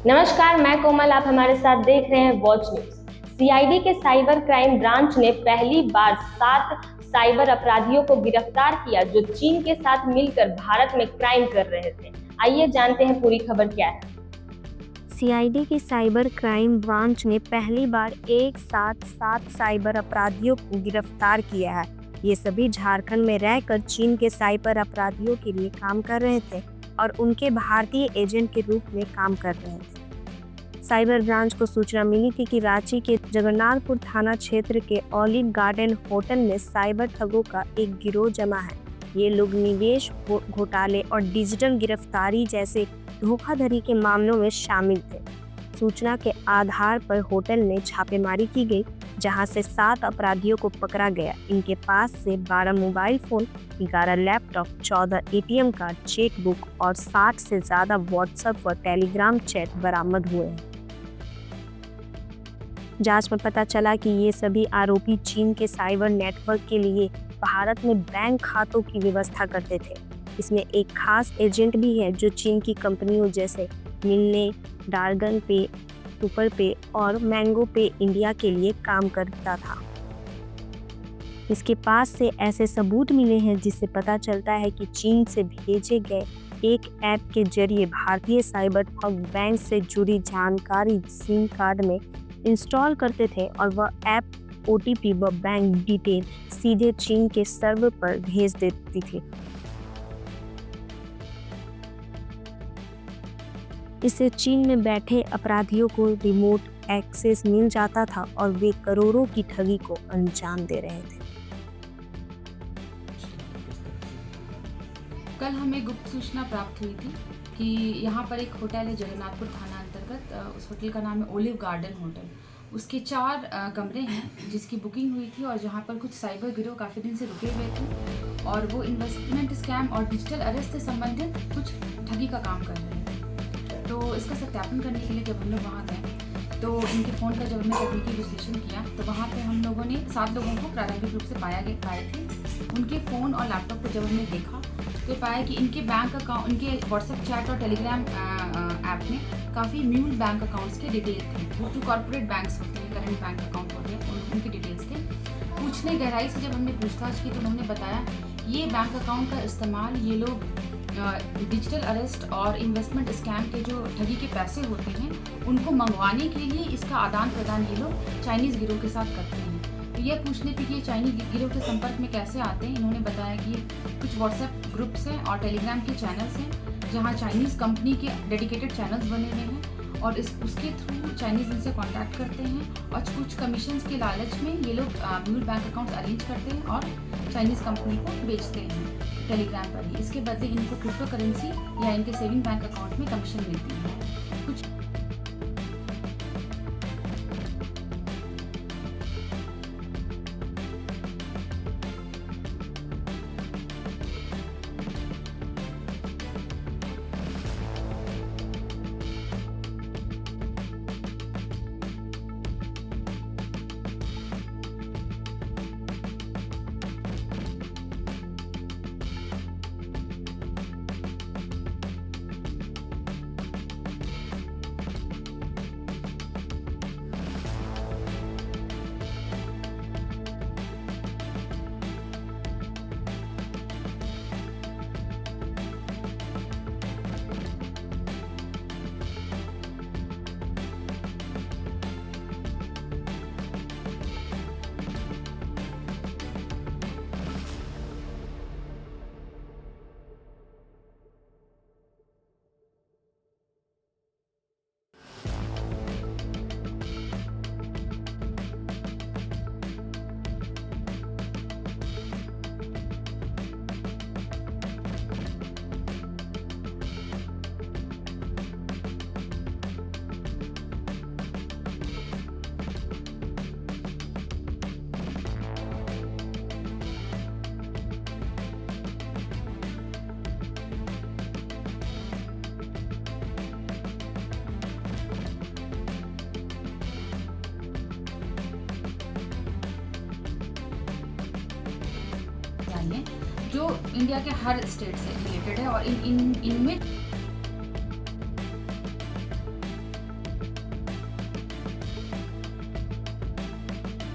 नमस्कार, मैं कोमल। आप हमारे साथ देख रहे हैं वॉच न्यूज। सीआईडी के साइबर क्राइम ब्रांच ने पहली बार 7 साइबर अपराधियों को गिरफ्तार किया जो चीन के साथ मिलकर भारत में क्राइम कर रहे थे। आइए जानते हैं पूरी खबर क्या है। सीआईडी की साइबर क्राइम ब्रांच ने पहली बार एक साथ 7 साइबर अपराधियों को गिरफ्तार किया है। ये सभी झारखंड में रहकर चीन के साइबर अपराधियों के लिए काम कर रहे थे और उनके भारतीय एजेंट के रूप में काम कर रहे थे। साइबर ब्रांच को सूचना मिली थी कि रांची के जगन्नाथपुर थाना क्षेत्र के ऑलिव गार्डन होटल में साइबर ठगों का एक गिरोह जमा है। ये लोग निवेश घोटाले और डिजिटल गिरफ्तारी जैसे धोखाधड़ी के मामलों में शामिल थे। सूचना के आधार पर होटल में छापेमारी की गई, जहां से 7 अपराधियों को पकड़ा गया। इनके पास से 12 mobile phone, 11 laptop, 14 ATM card, chequebook और 60 से ज्यादा व्हाट्सएप व टेलीग्राम चैट बरामद हुए हैं। जांच में पता चला कि ये सभी आरोपी चीन के साइबर नेटवर्क के लिए भारत में बैंक खातों की व्यवस्था करते थे। इसमें एक खास एजेंट भी है जो चीन की कंपनियों जैसे मिलने, डार्गन पे, सुपर पे और मैंगो पे इंडिया के लिए काम करता था। इसके पास से ऐसे सबूत मिले हैं जिससे पता चलता है कि चीन से भेजे गए एक ऐप के जरिए भारतीय साइबर ठग बैंक से जुड़ी जानकारी सिम कार्ड में इंस्टॉल करते थे और वह ऐप ओटीपी व बैंक डिटेल सीधे चीन के सर्वर पर भेज देती थी। इससे चीन में बैठे अपराधियों को रिमोट एक्सेस मिल जाता था और वे करोड़ों की ठगी को अंजाम दे रहे थे। कल हमें गुप्त सूचना प्राप्त हुई थी कि यहाँ पर एक होटल है जगन्नाथपुर थाना अंतर्गत। उस होटल का नाम है ओलिव गार्डन होटल। उसके 4 कमरे हैं जिसकी बुकिंग हुई थी और जहाँ पर कुछ साइबर गिरोह काफ़ी दिन से रुके हुए थे और वो इन्वेस्टमेंट स्कैम और डिजिटल अरेस्ट से संबंधित कुछ ठगी का काम कर रहे थे। तो इसका सत्यापन करने के लिए जब हम लोग वहाँ गए तो इनके फ़ोन का जब हमने तकनीकी विश्लेषण किया तो वहाँ पे हम लोगों ने 7 लोगों को प्रारंभिक रूप से पाए थे। उनके फ़ोन और लैपटॉप को जब हमने देखा तो पाया कि इनके बैंक अकाउंट, इनके व्हाट्सएप चैट और टेलीग्राम ऐप में काफ़ी म्यूल बैंक अकाउंट्स के डिटेल थे। वो जो कॉर्पोरेट बैंक्स होते हैं, करंट बैंक अकाउंट होते हैं, उनके डिटेल्स थे। पूछने गहराई से जब हमने पूछताछ की तो उन्होंने बताया ये बैंक अकाउंट का इस्तेमाल ये लोग डिजिटल अरेस्ट और इन्वेस्टमेंट स्कैम के जो ठगी के पैसे होते हैं उनको मंगवाने के लिए इसका आदान प्रदान ये लोग चाइनीज़ गिरोह के साथ करते हैं। तो यह पूछने पे कि ये चाइनीज़ गिरोह के संपर्क में कैसे आते हैं, इन्होंने बताया कि कुछ व्हाट्सएप ग्रुप्स हैं और टेलीग्राम के चैनल्स हैं जहाँ चाइनीज़ कंपनी के डेडिकेटेड चैनल्स बने हुए हैं और उसके थ्रू चाइनीज़ इनसे कॉन्टैक्ट करते हैं और कुछ कमीशंस के लालच में ये लोग म्यूल बैंक अकाउंट्स अरेंज करते हैं और चाइनीज़ कंपनी को बेचते हैं टेलीग्राम पर ही। इसके बदले इनको क्रिप्टो करेंसी या इनके सेविंग बैंक अकाउंट में कमीशन मिलती है। कुछ जो इंडिया के हर स्टेट से रिलेटेड है और इनमें